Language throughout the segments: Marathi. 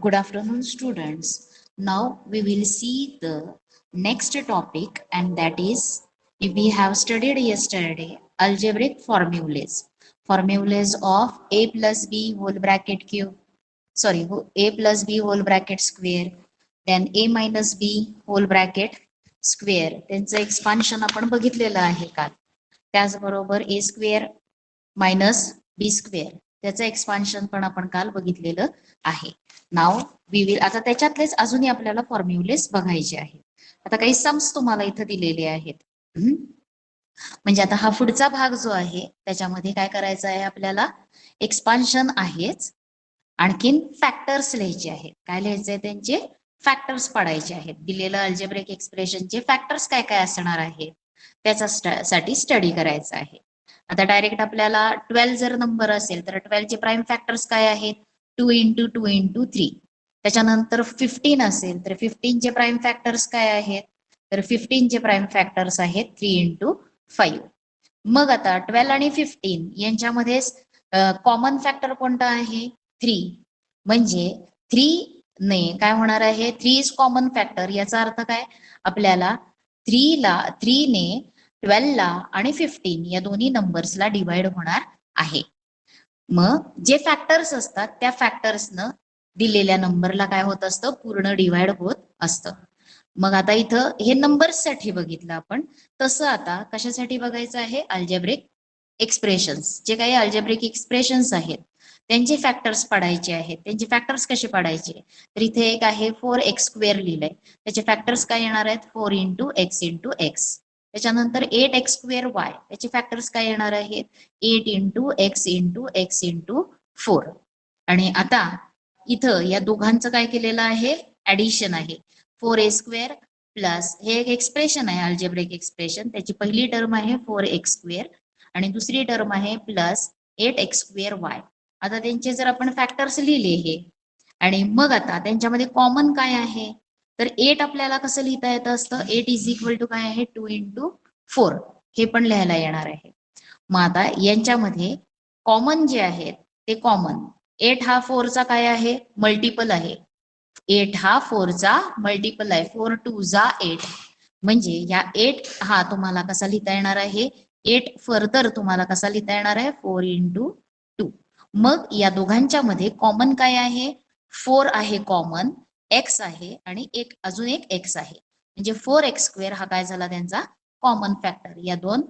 Good afternoon, students. Now we will see the next topic, and that is we have studied yesterday algebraic formulas. Formulas of a plus b whole bracket cube, sorry, a plus b whole bracket square, then a minus b whole bracket square. त्यांचं एक्सपान्शन आपण बघितलेलं आहे काल. त्याचबरोबर a square minus B square त्याचं एक्सपान्शन पण आपण काल बघितलेलं आहे. नाव वी विल आता त्याच्यातलेच अजूनही आपल्याला फॉर्म्युलेस बघायचे आहेत. आता काही सम्स तुम्हाला इथं दिलेले आहेत. म्हणजे आता हा पुढचा भाग जो आहे त्याच्यामध्ये काय करायचं आहे आपल्याला, एक्सपान्शन आहेच, आणखीन फॅक्टर्स लिहायचे आहेत. काय लिहायचे त्यांचे फॅक्टर्स पडायचे आहेत. दिलेलं अल्जेब्रिक एक्सप्रेशनचे फॅक्टर्स काय काय असणार आहेत त्याच्यासाठी स्टडी करायचं आहे. आता डायरेक्ट आपल्याला 12 जर नंबर असेल तर 12 चे प्राईम फॅक्टर्स काय आहेत, 2 इंटू 2 इंटू 3. त्याच्यानंतर 15 असेल तर 15 चे प्राईम फॅक्टर्स काय आहेत, तर 15 चे प्राईम फॅक्टर्स आहेत 3 इंटू 5. मग आता 12 आणि 15 यांच्यामध्ये कॉमन फॅक्टर कोणता आहे, 3. म्हणजे 3 ने काय होणार आहे, 3 इज कॉमन फॅक्टर. याचा अर्थ काय, आपल्याला 3 ने 12 ला आणि 15 या दोन्ही नंबर्सला डिवाइड होणार आहे. मग जे फॅक्टर्स असतात त्या फॅक्टर्सनं दिलेल्या नंबरला काय होत असतं, पूर्ण डिवाइड होत असतं. मग आता इथं हे नंबर्स साठी बघितलं आपण, तसं आता कशासाठी बघायचं आहे, अल्जेब्रिक एक्सप्रेशन्स. जे काही अल्जेब्रिक एक्सप्रेशन्स आहेत त्यांचे फॅक्टर्स पडायचे आहेत. त्यांचे फॅक्टर्स कसे पडायचे, तर इथे एक आहे 4x स्क्वेअर लिहिलंय, त्याचे फॅक्टर्स काय येणार आहेत, 4 इंटू एक्स इंटू एक्स. त्याच्यानंतर 8x स्क्वेअर वाय, त्याचे फॅक्टर्स काय येणार आहेत, 8 into x into x into 4. आणि आता इथं या दोघांचं काय केलेलं आहे, ऍडिशन आहे. 4a स्क्वेअर प्लस हे एक एक्सप्रेशन आहे अल्जेब्रिक एक्सप्रेशन, त्याची पहिली टर्म आहे 4x स्क्वेअर आणि दुसरी टर्म आहे प्लस 8x स्क्वेअर वाय. आता त्यांचे जर आपण फॅक्टर्स लिहिले हे, आणि मग आता त्यांच्यामध्ये कॉमन काय आहे, तर 8 आपल्याला कसं लिहिता येतं असतं, 8 इज इक्वल टू काय आहे, 2 इंटू 4. हे पण लिहायला येणार आहे. मग आता यांच्यामध्ये कॉमन जे आहेत ते कॉमन 8 हा 4 चा काय आहे, मल्टिपल आहे. 8 हा 4 चा मल्टिपल आहे, 4 2 जा 8. म्हणजे या 8 हा तुम्हाला कसा लिहिता येणार आहे, 8 फर्दर तुम्हाला कसा लिहिता येणार आहे, 4 इंटू 2. मग या दोघांच्या मध्ये कॉमन काय आहे, 4 आहे कॉमन, एक्स आहे आणि एक अजून एक एक्स आहे. म्हणजे 4x स्क्वेअर हा काय झाला त्यांचा कॉमन फॅक्टर. या दोन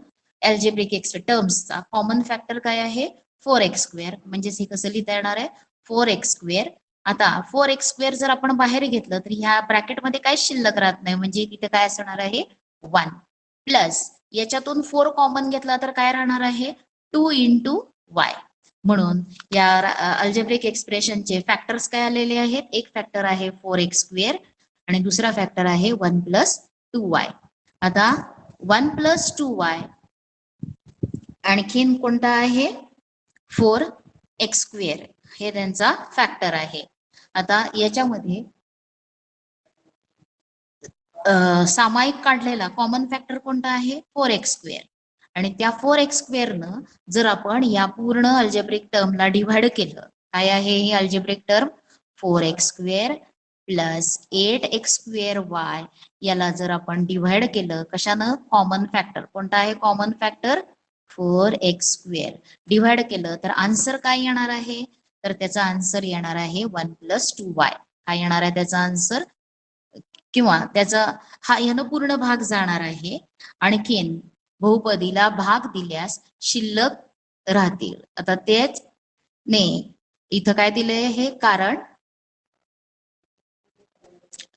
अल्जेब्रिक टर्म्सचा कॉमन फॅक्टर काय आहे, 4x स्क्वेअर. म्हणजेच हे कसं लिहिता येणार आहे, 4x स्क्वेअर. आता 4x स्क्वेअर जर आपण बाहेर घेतलं तर ह्या ब्रॅकेटमध्ये काय शिल्लक राहत नाही, म्हणजे तिथे काय असणार आहे, 1. प्लस याच्यातून 4 कॉमन घेतला तर काय राहणार आहे, 2 इंटू वाय. म्हणून या अल्जेब्रिक एक्सप्रेशनचे फॅक्टर्स काय आलेले आहेत, एक फॅक्टर आहे 4x स्क्वेअर आणि दुसरा फॅक्टर आहे 1 प्लस 2y. आता 1 प्लस 2y आणखीन कोणता आहे, 4x स्क्वेअर, हे त्यांचा फॅक्टर आहे. आता याच्यामध्ये सामायिक काढलेला कॉमन फॅक्टर कोणता आहे, 4x स्क्वेअर. आणि त्या 4x स्क्वेअरनं जर आपण या पूर्ण अल्जेब्रिक टर्मला डिव्हाइड केलं, काय आहे ही algebraic term, 4x square plus 8x square Y. याला जर आपण डिव्हाइड केलं कशानं, कॉमन फॅक्टर कोणता आहे, common factor 4x square. Divide केलं तर आन्सर काय येणार आहे, तर त्याचा आन्सर येणार आहे 1 प्लस 2y. काय येणार आहे त्याचा आन्सर, किंवा त्याचा हा यानं पूर्ण भाग जाणार आहे. आणखीन बहुपदीला भाग दिल्यास शिल्लक राहतील. आता तेच ने इथं काय दिलंय हे, कारण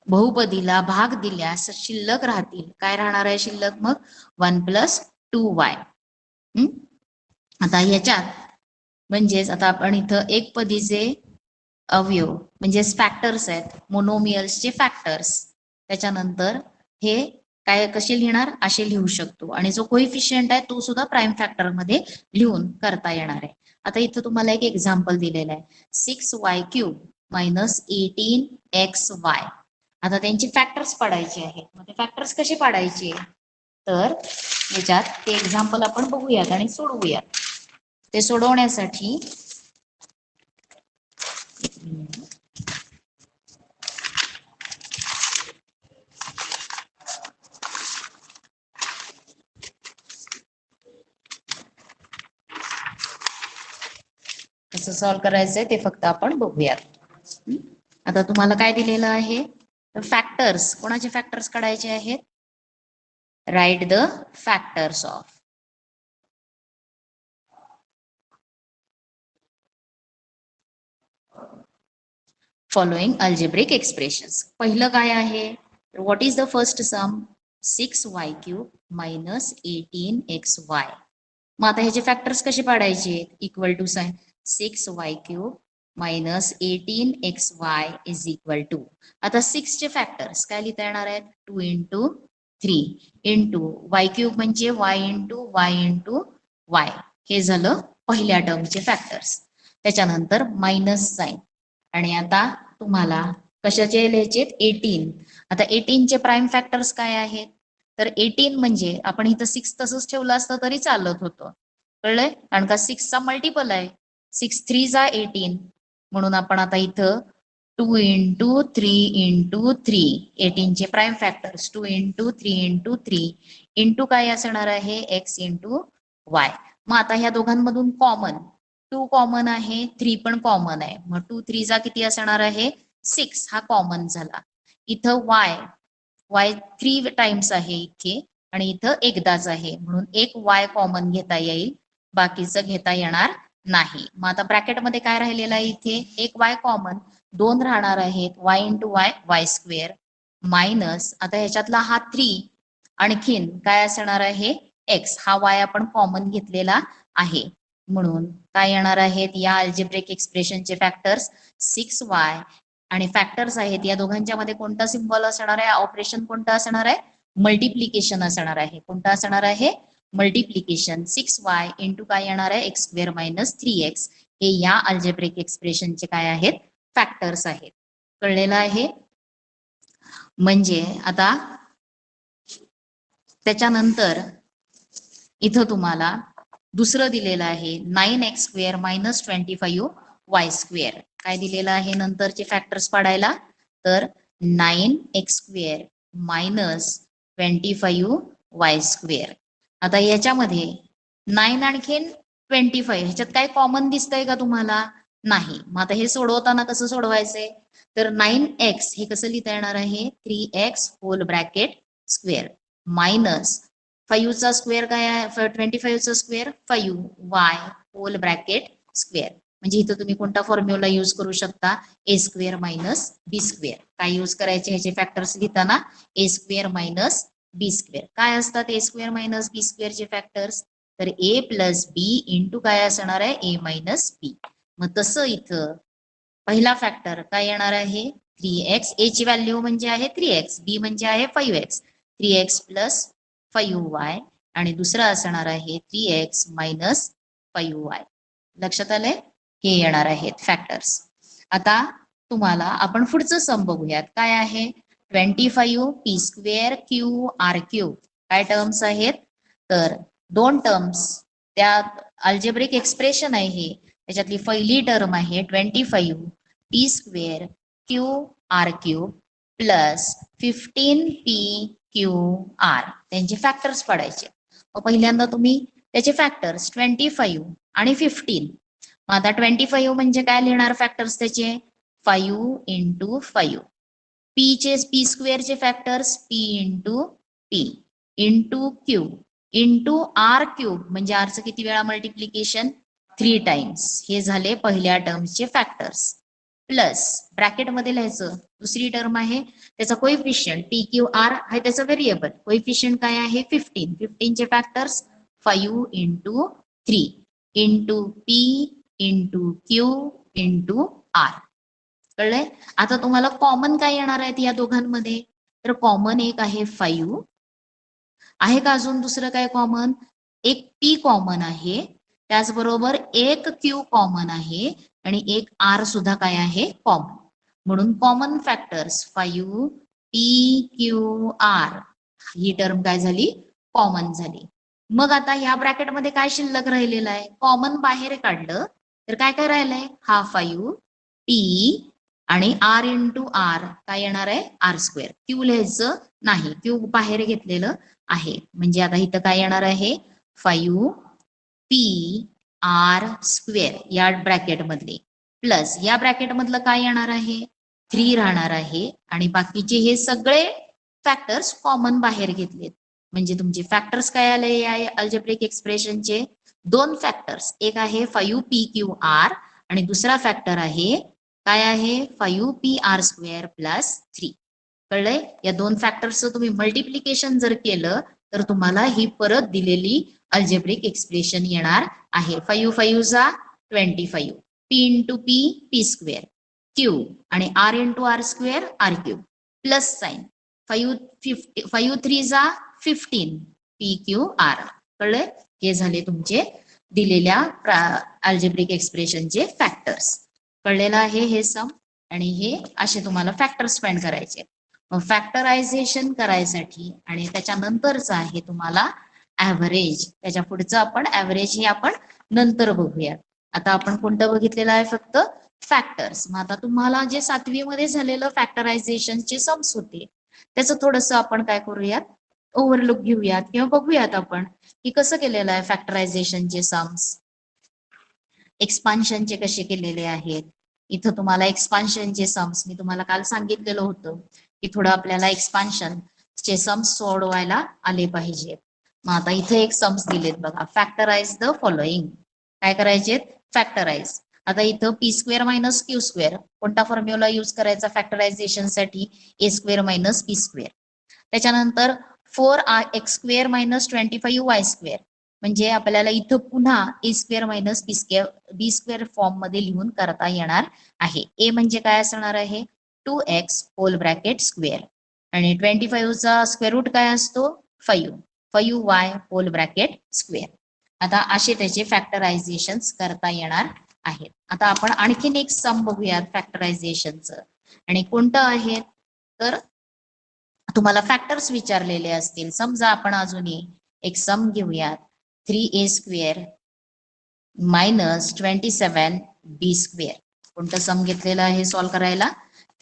बहुपदीला भाग दिल्यास शिल्लक राहतील. काय राहणार आहे शिल्लक, मग 1 प्लस 2y. आता ह्याच्यात म्हणजेच आता आपण इथं एक पदीचे अवयव म्हणजेच फॅक्टर्स आहेत, मोनोमियल्सचे फॅक्टर्स. त्याच्यानंतर हे काय कसे लिहिणार, असे लिहू शकतो. आणि जो कोइफिशियंट आहे तो सुद्धा प्राईम फॅक्टर मध्ये लिहून करता येणार आहे. आता इथं तुम्हाला एक एक्झाम्पल दिलेलं आहे, 6y क्यूब मायनस 18xy. आता त्यांचे फॅक्टर्स पडायचे आहेत. मग ते फॅक्टर्स कसे पाडायचे, तर याच्यात ते एक्झाम्पल आपण बघूयात आणि सोडवूयात. ते सोडवण्यासाठी कसं सॉल्व्ह करायचंय ते फक्त आपण बघूयात. आता तुम्हाला काय दिलेलं आहे, फॅक्टर्स. कोणाचे फॅक्टर्स काढायचे आहेत? Write the factors of following algebraic expressions. पहिलं काय आहे? What is the first sum? 6y³ minus 18xy. मग आता ह्याचे फॅक्टर्स कसे पाडायचे? Equal to sign 6y³ minus 18xy is equal to, आता 6 चे फॅक्टर्स काय लिहिता येणार आहेत? 2 इंटू 3 इंटू y³ म्हणजे y into y into y. हे झालं पहिल्या टर्मचे फॅक्टर्स. त्याच्यानंतर मायनस साइन. आणि आता तुम्हाला कशाचे लिहायचे? 18. आता 18 चे प्राईम फॅक्टर्स काय आहेत? तर 18 म्हणजे आपण इथं 6 तसंच ठेवलं असतं तरी चालत होतं, कळलंय? कारण का 6 चा मल्टिपल आहे. 6 3 जा 18, म्हणून आपण आता इथं 2 इंटू 3 इंटू 3, 18 चे prime factors 2 into 3 into 3 into काय असणार आहे? x into y. मग आता ह्या दोघांमधून कॉमन 2 कॉमन आहे, 3 पण कॉमन आहे. मग 2 3 जा किती असणार आहे? 6. हा कॉमन झाला. इथं y 3 टाइम्स आहे इथे आणि इथं एकदाच आहे, म्हणून एक y कॉमन घेता येईल, बाकीचं घेता येणार नाही. मग आता ब्रॅकेटमध्ये काय राहिलेलं आहे? इथे एक y कॉमन, 2 राहणार आहेत, y into y y square minus आता ह्याच्यातला हा 3 आणखीन काय असणार आहे? x. हा y आपण कॉमन घेतलेला आहे, म्हणून काय येणार आहेत? या अल्जेब्रिक एक्सप्रेशनचे फॅक्टर्स 6y आणि फॅक्टर्स आहेत या दोघांच्या मध्ये कोणता सिम्बॉल असणार आहे? ऑपरेशन कोणतं असणार आहे? मल्टिप्लिकेशन असणार आहे. कोणतं असणार आहे? मल्टिप्लिकेशन. 6y इंटू काय येणार आहे? x square minus 3x. हे या अल्जेब्रिक एक्सप्रेशनचे काय आहेत? फॅक्टर्स आहेत. कळलेलं आहे? म्हणजे आता त्याच्यानंतर इथं तुम्हाला दुसरं दिलेलं आहे 9x square minus 25y square. काय दिलेलं आहे नंतरचे फॅक्टर्स पाडायला? तर 9x square minus 25y square. आता याच्यामध्ये 9 आणखीन 25 ह्याच्यात काय कॉमन दिसतंय का तुम्हाला? नाही. मग आता हे सोडवताना कसं सोडवायचंय? तर 9x हे कसं लिहिता येणार आहे? 3x hole bracket square minus 5 चा स्क्वेअर काय आहे? 25 चा square 5y hole bracket square. म्हणजे इथं तुम्ही कोणता फॉर्म्युला यूज करू शकता? ए स्क्वेअर मायनस बी स्क्वेअर. काय यूज करायचे ह्याचे फॅक्टर्स लिहिताना? ए स्क्वेअर मायनस बी स्क्वेअर. काय असतात ए स्क्वेअर मायनस बी स्क्वेअरचे फॅक्टर्स? तर ए प्लस बी इंटू काय असणार आहे? ए मायनस बी. मग तसं इथं पहिला फॅक्टर काय येणार आहे? 3x. ए ची व्हॅल्यू म्हणजे आहे 3x, बी म्हणजे आहे 5x. 3x प्लस 5y आणि दुसरा असणार आहे 3x मायनस 5y. लक्षात आलंय? हे येणार आहेत फॅक्टर्स. आता तुम्हाला आपण पुढचं सम बघूयात. काय आहे? 25 p square Q R cube. काय टर्म्स आहेत? तर दोन टर्म्स, त्या अल्जेब्रिक एक्सप्रेशन आहे हे. त्याच्यातली पहिली टर्म आहे 25 p square Q R cube plus 15 p Q R. त्यांचे फॅक्टर्स पडायचे. पहिल्यांदा तुम्ही त्याचे फॅक्टर्स 25 आणि 15. मग आता 25 म्हणजे काय लिहिणार फॅक्टर्स त्याचे? 5 इंटू 5. पी स्क्वेअरचे factors p into p into Q into R cube म्हणजे आरचं किती वेळा मल्टिप्लिकेशन? 3 टाइम्स. हे झाले पहिल्या टर्मचे फॅक्टर्स. प्लस ब्रॅकेटमध्ये लिहायचं दुसरी टर्म आहे त्याचा कोइफिशियंट पी क्यू आर आहे, त्याचं व्हेरिएबल कोइफिशियंट काय आहे? 15. 15 चे factors 5 into 3 into P into Q into R. कळलंय? आता तुम्हाला कॉमन काय येणार आहेत या दोघांमध्ये? तर कॉमन एक आहे 5. आहे का अजून दुसरं काय कॉमन? एक पी कॉमन आहे, त्याचबरोबर एक क्यू कॉमन आहे आणि एक आर सुद्धा काय आहे? कॉमन. म्हणून common factors 5 P Q R. ही टर्म काय झाली? कॉमन झाली. मग आता ह्या ब्रॅकेटमध्ये काय शिल्लक राहिलेलं आहे? कॉमन बाहेर काढलं तर काय काय राहिलंय? हा 5 पी आणि आर इंटू आर काय येणार आहे? R square. क्यू लिहायचं नाही, क्यू बाहेर घेतलेलं आहे. म्हणजे आता इथं काय येणार आहे? 5 पी आर स्क्वेअर या ब्रॅकेट मधले प्लस या ब्रॅकेट मधलं काय येणार आहे 3 राहणार आहे आणि बाकीचे हे सगळे फॅक्टर्स कॉमन बाहेर घेतलेत म्हणजे तुमचे फॅक्टर्स काय आले या अल्जेब्रिक एक्सप्रेशनचे दोन फॅक्टर्स एक आहे 5p/q/r आणि दुसरा फॅक्टर आहे काय आहे 5p/r² + 3 कळलंय या दोन फॅक्टर्सचं तुम्ही मल्टिप्लिकेशन जर केलं तर तुम्हाला ही परत दिलेली अल्जेब्रिक एक्सप्रेशन येणार आहे 5 5 जा 25 p into p p² q आणि r into r² r³ plus sign 5 3 जा 15 p/q/r कळलंय हे झाले तुमचे दिलेल्या अल्जेब्रिक एक्सप्रेशनचे फॅक्टर्स कळलेलं आहे हे सम आणि हे असे तुम्हाला फॅक्टर्स फाइंड करायचे फॅक्टरायझेशन करायसाठी आणि त्याच्यानंतरचं आहे तुम्हाला ऍव्हरेज त्याच्या पुढचं आपण ऍव्हरेज हे आपण नंतर बघूया आता आपण कोणतं बघितलेलं आहे फक्त फॅक्टर्स मग आता तुम्हाला जे 7वी मध्ये झालेलं फॅक्टरायझेशनचे सम्स होते त्याचं थोडस आपण काय करूयात ओव्हरलुक घेऊयात किंवा बघूयात आपण की कसं केलेलं आहे फॅक्टरायझेशनचे सम्स एक्सपान्शनचे कसे केलेले आहेत इथं तुम्हाला एक्सपान्शनचे सम्स मी तुम्हाला काल सांगितलेलं होतं की थोडं आपल्याला एक्सपान्शनचे सम्स सोडवायला आले पाहिजे मग आता इथे एक सम्स दिलेत बघा फॅक्टराइज द फॉलोइंग काय करायचे फॅक्टराइज आता इथं p² - q² कोणता फॉर्म्युला यूज करायचा फॅक्टरायझेशन साठी a² - p² त्याच्यानंतर 4x² - 25y² म्हणजे आपल्याला इथं पुन्हा a² - b² फॉर्म मध्ये लिहून करता येणार आहे a म्हणजे काय असणार आहे 2x होल ब्रॅकेट स्क्वेअर आणि 25चा स्क्वेअर रूट काय असतो 5y होल ब्रॅकेट स्क्वेअर आता असे त्याचे फॅक्टरायझेशन करता येणार आहेत आता आपण आणखीन एक सम बघूयात फॅक्टरायझेशनचं आणि कोणतं आहे तर तुम्हाला फॅक्टर्स विचारलेले असतील समजा आपण अजूनही एक सम घेऊयात 3a² - 27b² कोणतं सम घेतलेलं आहे सॉल्व्ह करायला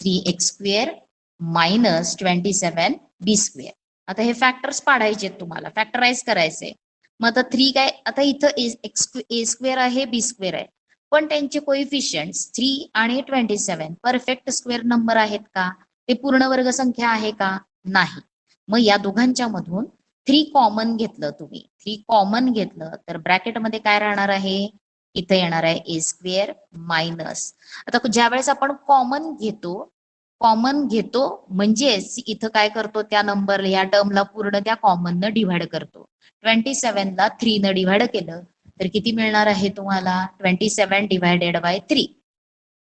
3x² - 27b² आता हे फॅक्टर्स पाडायचे तुम्हाला फॅक्टराइज करायचे मग आता 3 काय आता इथं a² आहे b² आहे पण त्यांचे कोइफिशियंट 3 आणि 27 परफेक्ट स्क्वेअर नंबर आहेत का ते पूर्ण वर्ग संख्या आहे का नाही मग या दोघांच्या मधून 3 कॉमन घेतलं तुम्ही 3 कॉमन घेतलं तर ब्रॅकेट मध्ये काय राहणार आहे इथे येणार आहे a² मायनस आता ज्या वेळेस आपण कॉमन घेतो म्हणजेच इथं काय करतो त्या नंबर या टर्मला पूर्ण त्या कॉमन न डिव्हाइड करतो 27 ला 3 न डिव्हाइड केलं तर किती मिळणार आहे तुम्हाला 27 डिवायडेड बाय 3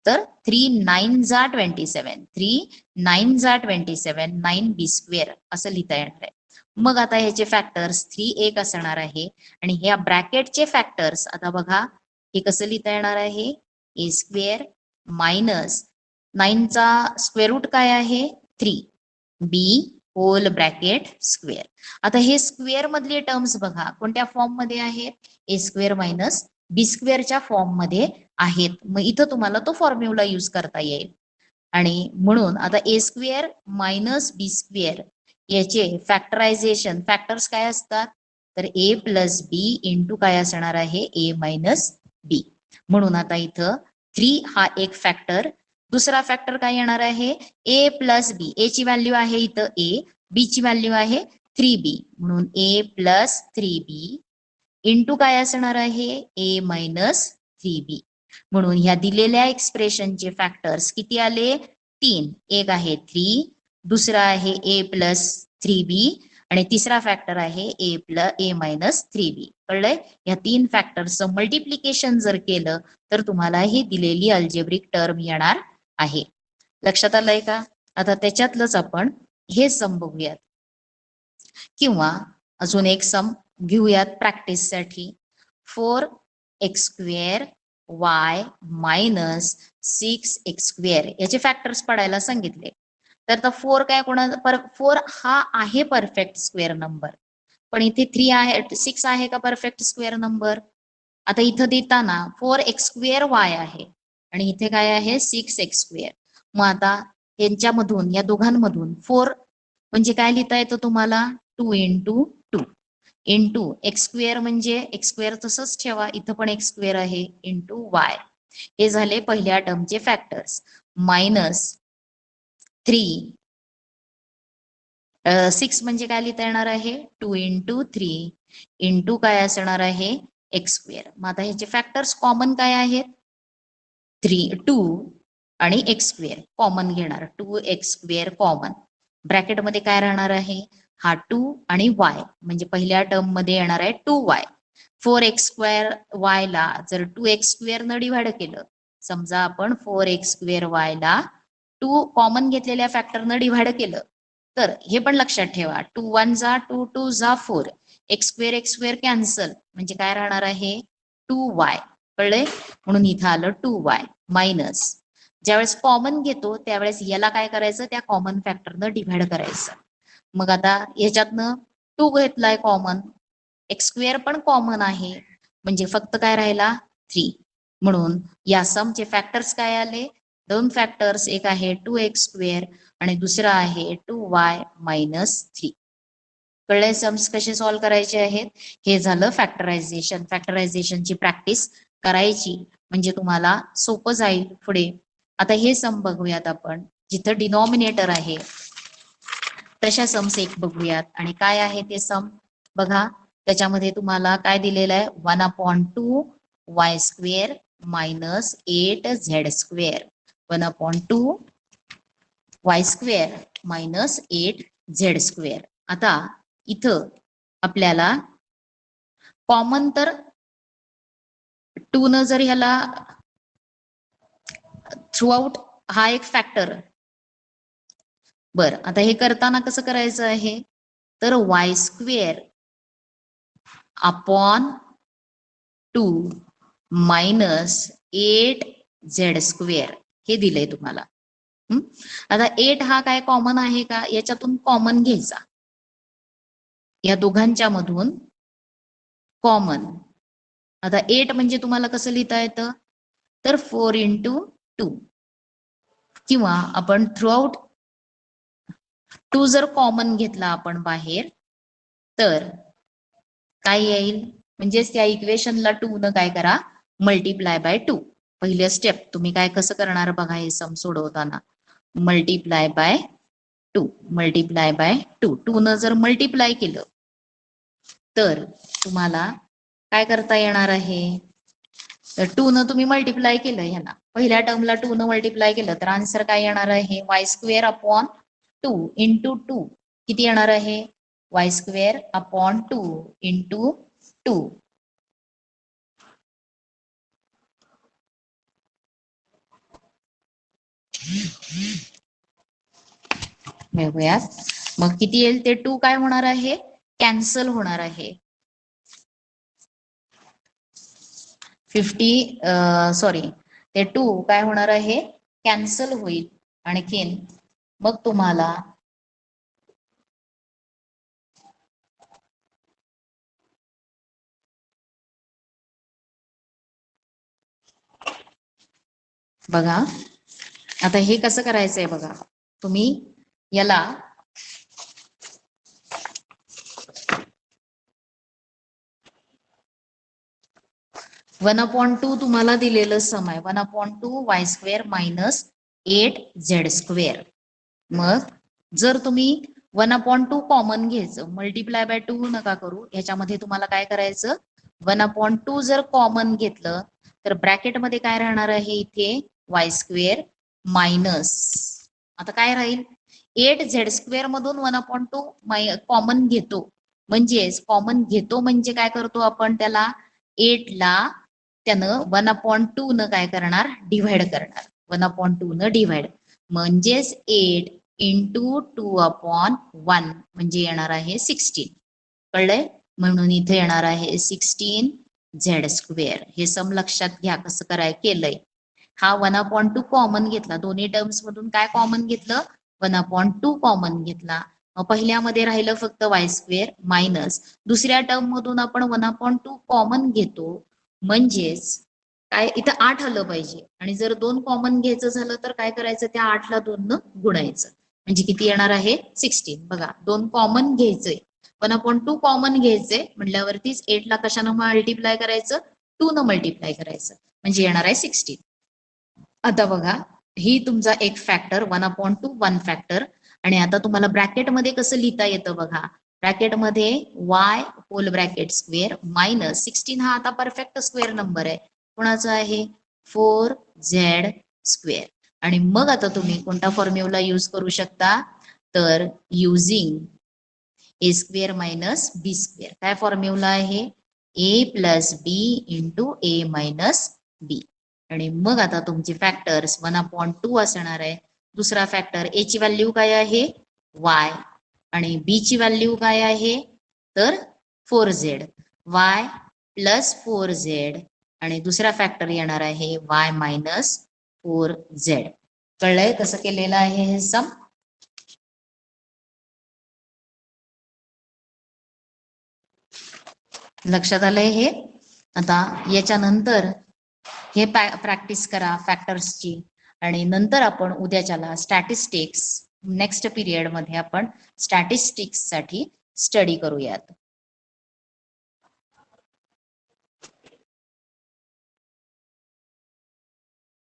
तर 3 9 जा 27 3 9 जा 27 9b² असं लिहिता येणार आहे मग आता ह्याचे फॅक्टर्स 3 एक असणार आहे आणि ह्या ब्रॅकेटचे फॅक्टर्स आता बघा हे कसं लिहिता येणार आहे a² मायनस 9चा स्क्वेअर रूट काय आहे 3 b होल ब्रॅकेट स्क्वेअर आता हे स्क्वेअर मधले टर्म्स बघा कोणत्या फॉर्म मध्ये आहेत a² - b² च्या फॉर्म मध्ये आहेत मग इथं तुम्हाला तो फॉर्म्युला यूज करता येईल आणि म्हणून आता a² - b² याचे फॅक्टरायझेशन फॅक्टर्स काय असतात तर a + b इंटू काय असणार आहे a - b म्हणून आता इथं 3 हा एक फॅक्टर दुसरा फॅक्टर काय येणार आहे a + b a ची व्हॅल्यू आहे इथं a b ची व्हॅल्यू आहे 3b म्हणून a + 3b इंटू काय असणार आहे a - 3b म्हणून ह्या दिलेल्या एक्सप्रेशनचे फॅक्टर्स किती आले 3 एक आहे 3 दुसरा आहे a + 3b आणि तिसरा फॅक्टर आहे a - 3b कळलंय या 3 फॅक्टरचं मल्टिप्लिकेशन जर केलं तर तुम्हाला ही दिलेली अल्जेब्रिक टर्म येणार आहे लक्षात आलंय का आता त्याच्यातलंच आपण हे सम बघूयात किंवा अजून एक सम घेऊयात प्रॅक्टिस साठी 4x² y - 6x² याचे फॅक्टर्स पडायला सांगितले तर 4 काय 4 हा आहे परफेक्ट स्क्वेअर नंबर पण इथे 3 आहे 6 आहे का परफेक्ट स्क्वेअर नंबर आता इथं देताना 4x² y आहे आणि इथे काय आहे 6x² मग आता यांच्यामधून या दोघांमधून 4 म्हणजे काय लिहिता येतं तुम्हाला 2 × 2 इंटू एक्स स्क्वेअर म्हणजे एक्स स्क्वेअर तसंच ठेवा, इथं पण एक्स स्क्वेअर आहे इंटू वाय. हे झाले पहिल्या टर्मचे फॅक्टर्स. मायनस 3 6 म्हणजे काय लिहिता येणार आहे 2 इंटू 3 इंटू काय असणार आहे एक्स स्क्वेअर. मग आता ह्याचे फॅक्टर्स कॉमन काय आहेत 2 आणि एक्स स्क्वेअर कॉमन घेणार 2x स्क्वेअर कॉमन. ब्रॅकेटमध्ये काय राहणार आहे हा 2 आणि y म्हणजे पहिल्या टर्म मध्ये येणार आहे 2y. 4x स्क्वेअर y ला जर 2x स्क्वेअर न डिव्हाइड केलं, समजा आपण 4x स्क्वेअर y ला 2 कॉमन घेतलेल्या फॅक्टर न डिव्हाइड केलं, तर हे पण लक्षात ठेवा 2 1 जा 2 2 जा 4 एक्स स्क्वेअर कॅन्सल म्हणजे काय राहणार आहे 2y. कळले? म्हणून इथं आलं 2y मायनस ज्यावेळेस कॉमन घेतो त्यावेळेस याला काय करायचं त्या कॉमन फॅक्टरनं डिव्हाइड करायचं. मग आता याच्यातनं 2 घेतलाय कॉमन, एक्स स्क्वेअर पण कॉमन आहे म्हणजे फक्त काय राहिला 3. म्हणून या समचे फॅक्टर्स काय आले दोन फॅक्टर्स, एक आहे 2x स्क्वेअर आणि दुसरा आहे 2y मायनस 3. कळले सम्स कसे सॉल्व्ह करायचे आहेत. हे झालं फॅक्टरायझेशन. फॅक्टरायझेशनची प्रॅक्टिस करायची म्हणजे तुम्हाला सोपं जाईल पुढे. आता हे सम बघूयात आपण, जिथं डिनॉमिनेटर आहे तशा सम्स एक बघूयात. आणि काय आहे ते सम बघा, त्याच्यामध्ये तुम्हाला काय दिलेलं आहे 1/2 y square minus 8z square. 1/2 y square minus 8z square. आता इथं आपल्याला कॉमन तर 2 न जर ह्याला थ्रू आउट हा एक फॅक्टर. बर, आता हे करताना कसं करायचं आहे तर y square upon 2 minus 8z square हे दिलंय तुम्हाला. आता 8 हा काय कॉमन आहे का, याच्यातून कॉमन घ्यायचा, या दोघांच्या मधून कॉमन. आता 8 म्हणजे तुम्हाला कसं लिहिता येतं तर 4 इंटू 2 किंवा आपण थ्रू आउट 2 जर कॉमन घेतला आपण बाहेर तर काय येईल म्हणजेच त्या इक्वेशनला 2 न काय करा मल्टिप्लाय बाय 2. पहिलं स्टेप तुम्ही काय कसं करणार बघा हे सम सोडवताना, मल्टिप्लाय बाय 2 मल्टिप्लाय बाय 2. 2 न जर मल्टिप्लाय केलं तर तुम्हाला काय करता येणार आहे तर 2 न तुम्ही मल्टिप्लाय केलं ह्याला, पहिल्या टर्मला 2 न मल्टिप्लाय केलं तर आन्सर काय येणार आहे y स्क्वेअर अपॉन 2 इंटू 2 किती येणार आहे y स्क्वेअर अपॉन 2 इंटू 2. बघूयात मग किती येईल ते 2 काय होणार आहे कॅन्सल होणार आहे. 50 ते 2 काय होणार आहे कॅन्सल होईल. आणखीन मग तुम्हाला बघा आता हे कसं करायचंय बघा, तुम्ही याला वन अपॉन 2 तुम्हाला दिलेलं सम आहे 1/2 y square minus 8z square. मग जर तुम्ही 1/2 कॉमन घ्यायचं, मल्टिप्लाय बाय 2 नका करू, ह्याच्यामध्ये तुम्हाला काय करायचं 1/2 जर कॉमन घेतलं तर ब्रॅकेटमध्ये काय राहणार आहे इथे y स्क्वेअर मायनस आता काय राहील 8z स्क्वेअर मधून 1/2 कॉमन घेतो, म्हणजेच कॉमन घेतो म्हणजे काय करतो आपण त्याला 8 ला त्यानं 1/2 न काय करणार डिव्हाइड करणार, 1/2 न डिव्हाइड म्हणजेच 8 इंटू 2/1 म्हणजे येणार आहे 16. कळलंय? म्हणून इथे येणार आहे 16z स्क्वेअर. हे सम लक्षात घ्या कसं कराय केलंय. हा 1/2 कॉमन घेतला, दोन्ही टर्म्स मधून काय कॉमन घेतलं 1/2 कॉमन घेतला. मग पहिल्यामध्ये राहिलं फक्त y स्क्वेअर मायनस दुसऱ्या टर्म मधून आपण 1/2 कॉमन घेतो म्हणजेच काय इथं 8 आलं पाहिजे आणि जर 2 कॉमन घ्यायचं झालं तर काय करायचं त्या 8 ला 2 न गुणायचं म्हणजे किती येणार आहे 16. बघा 2 कॉमन घ्यायचंय 1/2 कॉमन घ्यायचे म्हटल्यावरतीच 8 ला कशानं मल्टिप्लाय करायचं, 2 न मल्टिप्लाय करायचं, म्हणजे येणार आहे 16. आता बघा, ही तुमचा एक फॅक्टर 1/2 1 फॅक्टर. आणि आता तुम्हाला ब्रॅकेटमध्ये कसं लिहिता येतं बघा, ब्रॅकेटमध्ये y whole bracket square minus 16 हा आता परफेक्ट स्क्वेअर नंबर आहे, कोणाचा आहे, 4z स्क्वेअर. आणि मग आता तुम्ही कोणता फॉर्म्युला यूज करू शकता, तर युझिंग ए स्क्वेअर मायनस बी स्क्वेअर. काय फॉर्म्युला आहे, ए प्लस बी इंटू ए मायनस बी. आणि मग आता तुमचे फॅक्टर्स 1/2 असणार आहे. दुसरा फॅक्टर ए ची व्हॅल्यू काय आहे, y, आणि बी ची व्हॅल्यू काय आहे, तर 4z, y प्लस 4z. आणि दुसरा फॅक्टर येणार आहे y मायनस 4z. कळलंय कसं केलेलं आहे हे सम. लक्षात आलंय हे. आता याच्यानंतर हे प्रॅक्टिस करा फॅक्टर्सची, आणि नंतर आपण उद्याच्याला स्टॅटिस्टिक्स, नेक्स्ट पिरियड मध्ये आपण स्टॅटिस्टिक्स साठी स्टडी करूयात.